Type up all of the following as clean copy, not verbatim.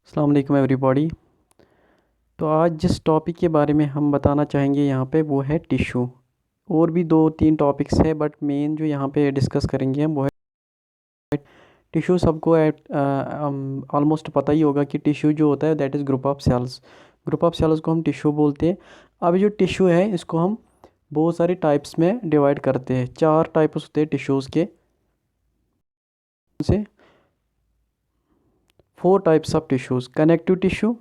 अस्सलाम वालेकुम एवरीबॉडी। तो आज जिस टॉपिक के बारे में हम बताना चाहेंगे यहाँ पे वो है टिश्यू। और भी दो तीन टॉपिक्स है बट मेन जो यहाँ पे डिस्कस करेंगे हम वो है टिश्यू। सबको ऑलमोस्ट पता ही होगा कि टिश्यू जो होता है that is group of cells. Group of cells को हम टिश्यू बोलते हैं। अब जो टिश्यू है इसको हम बहुत सारे टाइप्स में डिवाइड करते हैं। 4 टाइप्स होते हैं टिश्यूज़ के, से 4 types of tissues: connective tissue,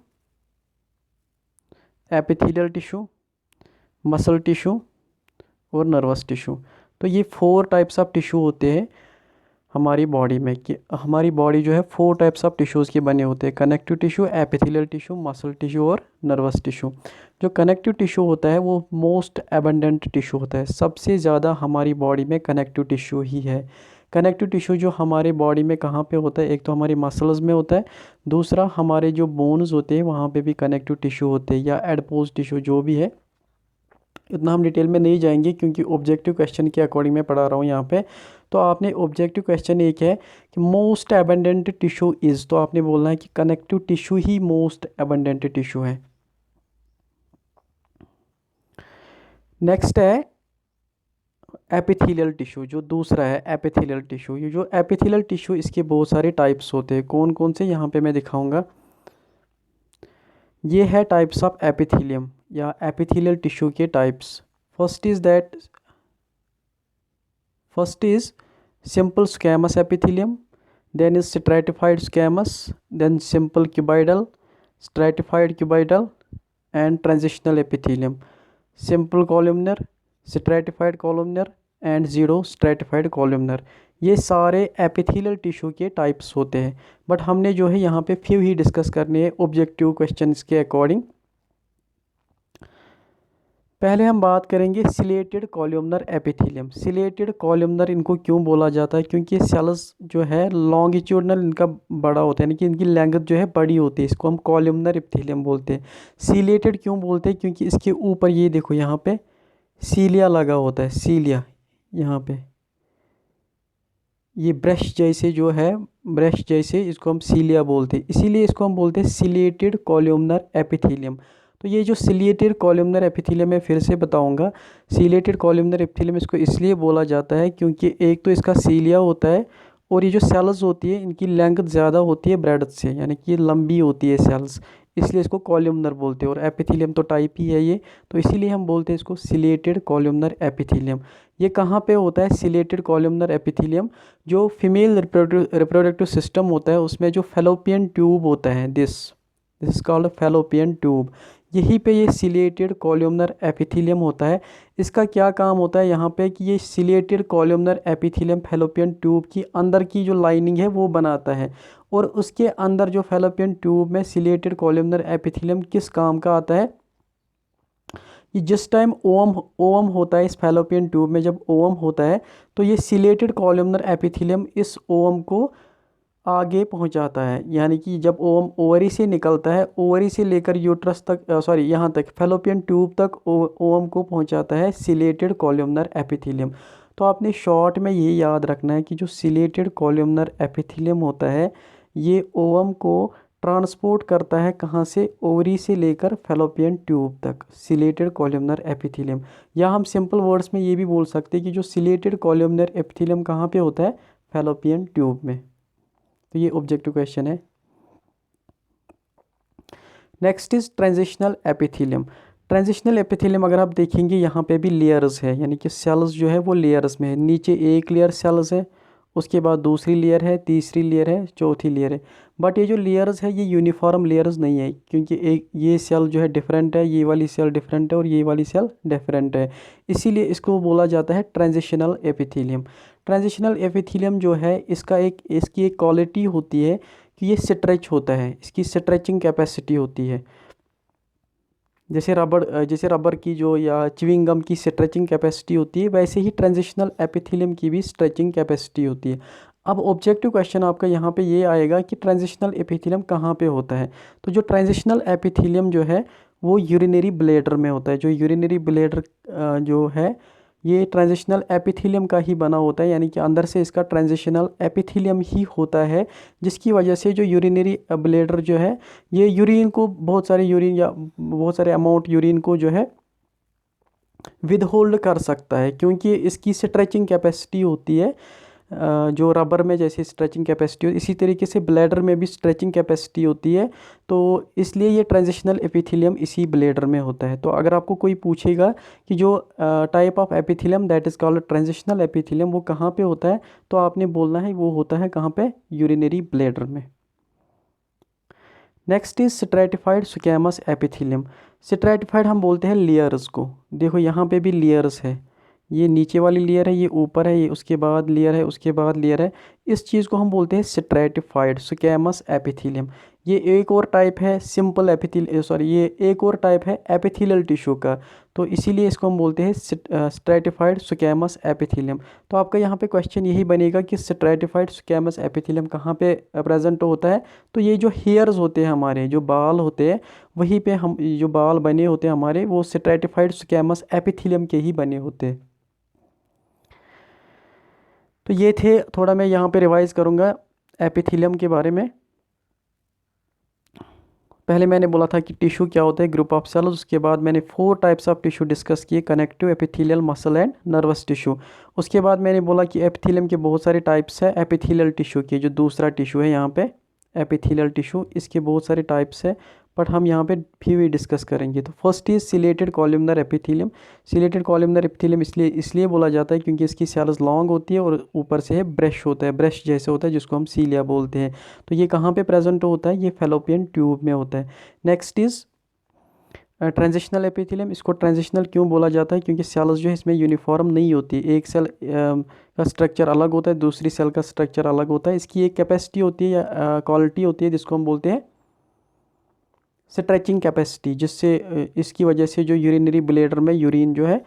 epithelial tissue, muscle tissue और नर्वस टिश्यू। तो ये 4 टाइप्स ऑफ टिश्यू होते हैं हमारी बॉडी में। कि हमारी बॉडी जो है 4 टाइप्स ऑफ टिश्यूज़ के बने होते हैं: connective tissue, epithelial tissue, muscle tissue और नर्वस टिश्यू। जो कनेक्टिव टिश्यू होता है वो मोस्ट एबंडेंट टिश्यू होता है। सबसे ज़्यादा हमारी बॉडी में कनेक्टिव टिश्यू ही है। कनेक्टिव टिश्यू जो हमारे बॉडी में कहाँ पे होता है, एक तो हमारी मसल्स में होता है, दूसरा हमारे जो बोन्स होते हैं वहाँ पे भी कनेक्टिव टिश्यू होते हैं, या एडपोज टिश्यू जो भी है। इतना हम डिटेल में नहीं जाएंगे क्योंकि ऑब्जेक्टिव क्वेश्चन के अकॉर्डिंग मैं पढ़ा रहा हूँ यहाँ पे। तो आपने ऑब्जेक्टिव क्वेश्चन एक है कि मोस्ट एबंडेंट टिश्यू इज़, तो आपने बोलना है कि कनेक्टिव टिश्यू ही मोस्ट एबंडेंट टिश्यू है। नेक्स्ट है एपिथेलियल टिश्यू, जो दूसरा है एपिथेलियल टिश्यू। ये जो एपिथेलियल टिश्यू इसके बहुत सारे टाइप्स होते हैं। कौन कौन से यहाँ पे मैं दिखाऊंगा। ये है टाइप्स ऑफ एपिथेलियम या एपिथेलियल टिश्यू के types. First is simple squamous epithelium, then is stratified squamous, then simple cuboidal, stratified cuboidal and transitional epithelium, simple columnar, stratified columnar and zero stratified columnar। ये सारे epithelial tissue के types होते हैं, but हमने जो है यहाँ पे फ्यू ही डिस्कस करने हैं ऑब्जेक्टिव क्वेश्चंस के अकॉर्डिंग। पहले हम बात करेंगे chelated columnar epithelium. Chelated columnar इनको क्यों बोला जाता है, क्योंकि सेल्स जो है लॉन्गिट्यूडनल इनका बड़ा होता है, यानी कि इनकी लेंथ जो है बड़ी होती है। इसको हम कॉलमनर एपिथेलियम बोलते हैं। सिलेटेड क्यों बोलते हैं, क्योंकि इसके ऊपर ये देखो यहाँ पे सीलिया लगा होता है। सीलिया यहाँ पे ये ब्रश जैसे जो है, ब्रश जैसे, इसको हम सीलिया बोलते हैं, इसीलिए इसको हम बोलते हैं सिलेटेड कॉलमनर एपिथेलियम। तो ये जो सिलेटेड कॉलमनर एपिथेलियम है, फिर से बताऊंगा, सिलेटेड कॉलमनर एपिथेलियम इसको इसलिए बोला जाता है क्योंकि एक तो इसका सीलिया होता है, और ये जो सेल्स होती है इनकी लेंथ ज़्यादा होती है ब्रेडथ से, यानी कि लंबी होती है सेल्स, इसलिए इसको कॉलमनर बोलते हैं। और एपिथेलियम तो टाइप ही है ये, तो इसीलिए हम बोलते हैं इसको सिलेटेड कॉलमनर एपिथेलियम। ये कहाँ पे होता है सिलेटेड कॉलमनर एपिथेलियम? जो फीमेल रिप्रोडक्टिव सिस्टम होता है उसमें जो फेलोपियन ट्यूब होता है, this is called fallopian tube, यहीं पे ये सिलेटेड कॉलमनर एपिथेलियम होता है। इसका क्या काम होता है यहाँ पे कि ये chelated columnar epithelium fallopian tube की अंदर की जो लाइनिंग है वो बनाता है, और उसके अंदर जो फेलोपियन ट्यूब में सिलेटेड कॉलमनर एपिथेलियम किस काम का आता है, कि जिस टाइम ओवम होता है इस फेलोपियन ट्यूब में, जब ओवम होता है तो ये सिलेटेड कॉलमनर एपिथेलियम इस ओवम को आगे पहुंचाता है। यानी कि जब ओवम ओवरी से निकलता है, ओवरी से लेकर यूट्रस तक, सॉरी यहाँ तक फेलोपियन ट्यूब तक ओवम को पहुंचाता है सिलेटेड कॉलमनर एपिथेलियम। तो आपने शॉर्ट में ये याद रखना है कि जो सिलेटेड कॉलमनर एपिथेलियम होता है ये ओवम को ट्रांसपोर्ट करता है कहाँ से, ओवरी से लेकर फेलोपियन ट्यूब तक, सिलेटेड कॉलमनर एपिथेलियम। या हम सिंपल वर्ड्स में ये भी बोल सकते हैं कि जो सिलेटेड कॉलमनर एपिथेलियम कहाँ पे होता है, फेलोपियन ट्यूब में। तो ये ऑब्जेक्टिव क्वेश्चन है। Next is transitional epithelium. Transitional epithelium अगर आप देखेंगे यहाँ पे भी लेयर्स है, यानी कि सेल्स जो है वो लेयर्स में है। नीचे एक लेयर सेल्स है, उसके बाद दूसरी लेयर है, तीसरी लेयर है, चौथी लेयर है। बट ये जो लेयर्स है ये यूनिफॉर्म लेयर्स नहीं है, क्योंकि एक ये सेल जो है डिफरेंट है, ये वाली सेल डिफरेंट है और ये वाली सेल डिफरेंट है, इसीलिए इसको बोला जाता है ट्रांजिशनल एपिथेलियम। ट्रांजिशनल एपिथेलियम जो है इसकी एक क्वालिटी होती है कि ये स्ट्रेच होता है, इसकी स्ट्रेचिंग कैपेसिटी होती है। जैसे रबर की जो या च्युइंग गम की स्ट्रेचिंग कैपेसिटी होती है, वैसे ही ट्रांजिशनल एपिथेलियम की भी स्ट्रेचिंग कैपेसिटी होती है। अब ऑब्जेक्टिव क्वेश्चन आपका यहाँ पे ये आएगा कि ट्रांजिशनल एपिथेलियम कहाँ पे होता है। तो जो ट्रांजिशनल एपिथेलियम जो है वो यूरिनरी ब्लैडर में होता है। जो यूरिनरी ब्लैडर जो है ये ट्रांजिशनल एपिथेलियम का ही बना होता है, यानी कि अंदर से इसका ट्रांजिशनल एपिथेलियम ही होता है, जिसकी वजह से जो यूरिनरी ब्लैडर जो है ये यूरिन को बहुत सारे यूरिन या बहुत सारे अमाउंट यूरिन को जो है विद होल्ड कर सकता है, क्योंकि इसकी स्ट्रेचिंग कैपेसिटी होती है। जो रबर में जैसे स्ट्रेचिंग कैपेसिटी होती है, इसी तरीके से ब्लैडर में भी स्ट्रेचिंग कैपेसिटी होती है। तो इसलिए ये ट्रांजिशनल एपिथेलियम इसी ब्लैडर में होता है। तो अगर आपको कोई पूछेगा कि जो type of epithelium that is called transitional epithelium वो कहाँ पे होता है, तो आपने बोलना है वो होता है कहाँ पे, यूरिनरी ब्लैडर में। Next is stratified squamous epithelium. Stratified हम बोलते हैं लेयर्स को। देखो यहाँ पे भी लेयर्स है, ये नीचे वाली लेयर है, ये ऊपर है, ये उसके बाद लेयर है, उसके बाद लेयर है। इस चीज़ को हम बोलते हैं स्ट्रैटिफाइड स्क्वैमस एपिथेलियम। ये एक और टाइप है सिंपल ये एक और टाइप है एपिथेलियल टिश्यू का, तो इसीलिए इसको हम बोलते हैं स्ट्रैटिफाइड स्क्वैमस एपिथेलियम। तो आपका यहाँ पे क्वेश्चन यही बनेगा कि स्ट्रैटिफाइड स्क्वैमस एपिथेलियम कहाँ पे प्रेजेंट होता है। तो ये जो हेयर्स होते हैं हमारे, जो बाल होते हैं, वहीं पे हम जो बाल बने होते हैं हमारे, वो स्ट्रैटिफाइड स्क्वैमस एपिथेलियम के ही बने होते हैं। तो ये थे, थोड़ा मैं यहाँ पे रिवाइज करूँगा एपिथेलियम के बारे में। पहले मैंने बोला था कि टिश्यू क्या होता है, ग्रुप ऑफ सेल्स। उसके बाद मैंने 4 टाइप्स ऑफ टिश्यू डिस्कस किए, connective, epithelial, muscle and nervous tissue. उसके बाद मैंने बोला कि एपिथेलियम के बहुत सारे टाइप्स है। एपिथेलियल टिश्यू के जो दूसरा टिश्यू है यहाँ पे एपिथेलियल टिश्यू, इसके बहुत सारे टाइप्स है, बट हम यहाँ पे भी डिस्कस करेंगे। तो first is chelated columnar epithelium. Chelated columnar epithelium इसलिए बोला जाता है क्योंकि इसकी सेल्स लॉन्ग होती है और ऊपर से है ब्रश होता है, ब्रश जैसे होता है, जिसको हम सीलिया बोलते हैं। तो ये कहाँ पे प्रेजेंट होता है, ये फैलोपियन ट्यूब में होता है। Next is transitional epithelium. इसको ट्रांजिशनल क्यों बोला जाता है, क्योंकि सेल्स जो है इसमें यूनिफॉर्म नहीं होती। एक सेल का स्ट्रक्चर अलग होता है, दूसरी सेल का स्ट्रक्चर अलग होता है। इसकी एक कैपेसिटी होती है या क्वालिटी होती है जिसको हम बोलते हैं स्ट्रेचिंग कैपेसिटी, जिससे इसकी वजह से जो यूरिनरी ब्लैडर में यूरिन जो है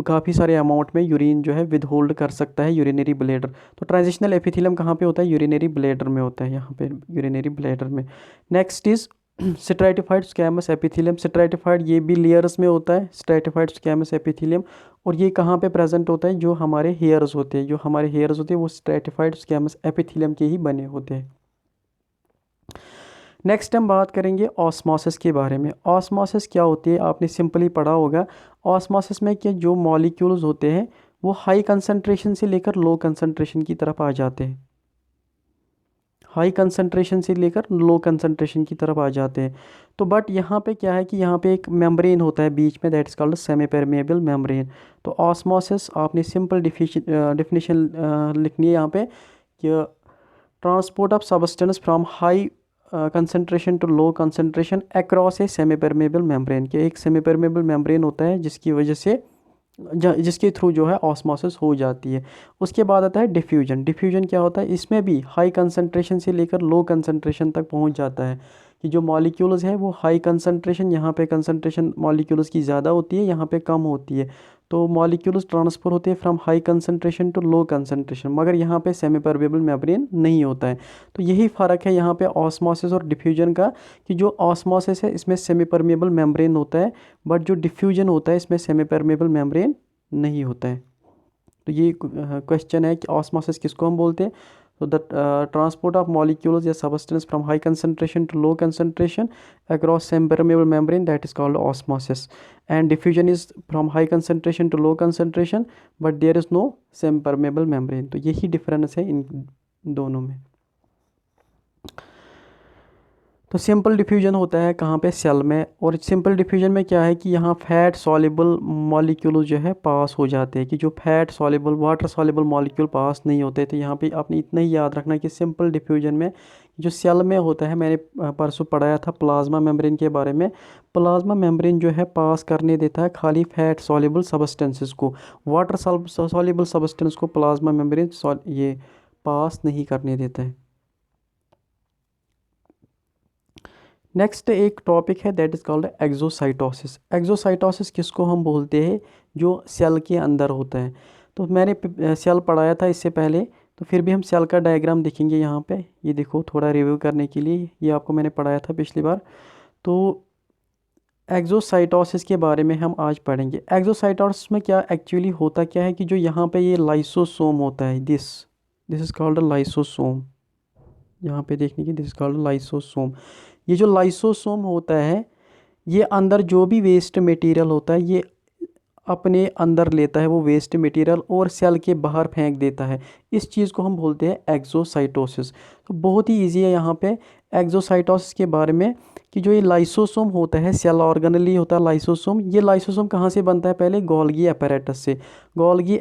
काफ़ी सारे अमाउंट में यूरिन जो है विद होल्ड कर सकता है यूरिनरी ब्लैडर। तो ट्रांजिशनल एपिथेलियम कहाँ पे होता है, यूरिनरी ब्लैडर में होता है, यहाँ पे यूरिनरी ब्लैडर में। Next is stratified squamous epithelium. Stratified ये भी लेयर्स में होता है, स्ट्रैटिफाइड स्क्वैमस एपिथेलियम। और ये कहाँ पे प्रेजेंट होता है, जो हमारे हेयर्स होते हैं, जो हमारे हेयर्स होते हैं वो स्ट्रैटिफाइड स्क्वैमस एपिथेलियम के ही बने होते हैं। नेक्स्ट हम बात करेंगे ऑस्मोसिस के बारे में। ऑस्मोसिस क्या होती है, आपने सिंपली पढ़ा होगा। ऑस्मोसिस में क्या जो मॉलिक्यूल्स होते हैं वो हाई कंसंट्रेशन से लेकर लो कंसंट्रेशन की तरफ आ जाते हैं, हाई कंसंट्रेशन से लेकर लो कंसंट्रेशन की तरफ आ जाते हैं। तो बट यहाँ पे क्या है कि यहाँ पे एक मेम्ब्रेन होता है बीच में, that is called semi permeable membrane. तो ऑस्मोसिस आपने सिंपल डिफिनीशन लिखनी है यहाँ पे कि transport of substance from high concentration to low concentration across a semi permeable membrane. के एक सेमी परमेबल मेम्ब्रेन होता है जिसकी वजह से जिसके थ्रू जो है ऑस्मोसिस हो जाती है। उसके बाद आता है डिफ्यूजन। डिफ्यूजन क्या होता है, इसमें भी हाई कंसंट्रेशन से लेकर लो कंसंट्रेशन तक पहुंच जाता है कि जो मॉलिक्यूल्स हैं वो हाई कंसंट्रेशन, यहाँ पे कंसंट्रेशन मॉलिक्यूल्स की ज़्यादा होती है, यहाँ पे कम होती है। तो मॉलिक्यूल्स ट्रांसफ़र होते हैं from high concentration to low concentration, मगर यहाँ पे सेमी परमेबल मेम्ब्रेन नहीं होता है। तो यही फ़र्क है यहाँ पे ऑस्मोसिस और डिफ्यूजन का, कि जो ऑस्मोसिस है इसमें सेमी परमेबल मेम्ब्रेन होता है, बट जो डिफ्यूजन होता है इसमें सेमी परमेबल मेम्ब्रेन नहीं होता है। तो ये क्वेश्चन है कि ऑस्मोसिस किसको हम बोलते हैं। तो द ट्रांसपोर्ट ऑफ मॉलिक्यूल्स या substance from high concentration to low concentration across semi permeable membrane, that is called osmosis. And diffusion is from high concentration to low concentration, but there is no semi permeable membrane. तो यही difference है इन दोनों में। तो simple diffusion होता है कहाँ पे, सेल में। और सिंपल डिफ्यूजन में क्या है कि यहाँ फैट सॉल्युबल मॉलिक्यूल जो है पास हो जाते हैं, कि जो fat soluble water soluble molecule pass नहीं होते। तो यहाँ पे आपने इतना ही याद रखना कि सिंपल डिफ्यूजन में जो सेल में होता है, मैंने परसों पढ़ाया था प्लाज्मा मेम्ब्रेन के बारे में। प्लाज्मा मेम्ब्रेन जो है पास करने देता है खाली फैट सॉल्युबल सबस्टेंसेस को, वाटर सॉल्युबल सबस्टेंस को प्लाज्मा मेम्ब्रेन ये पास नहीं करने देता है। नेक्स्ट एक टॉपिक है that is called exocytosis. Exocytosis किसको हम बोलते हैं, जो सेल के अंदर होता है। तो मैंने सेल पढ़ाया था इससे पहले, तो फिर भी हम सेल का डायग्राम देखेंगे यहाँ पे। ये देखो थोड़ा रिव्यू करने के लिए, ये आपको मैंने पढ़ाया था पिछली बार। तो एक्सोसाइटोसिस के बारे में हम आज पढ़ेंगे। एक्सोसाइटोसिस में क्या एक्चुअली होता क्या है कि जो यहाँ पे ये लाइसोसोम होता है, दिस इज़ कॉल्ड लाइसोसोम। यहाँ पे देखने की, दिस इज़ कॉल्ड लाइसोसोम। ये जो लाइसोसोम होता है, ये अंदर जो भी वेस्ट मटेरियल होता है ये अपने अंदर लेता है वो वेस्ट मटेरियल और सेल के बाहर फेंक देता है। इस चीज़ को हम बोलते हैं एक्सोसाइटोसिस। तो बहुत ही इजी है यहाँ पे एक्सोसाइटोसिस के बारे में कि जो ये लाइसोसोम होता है, सेल ऑर्गेनेल होता है लाइसोसोम। ये लाइसोसोम कहाँ से बनता है? पहले गोल्गी apparatus से। गोल्गी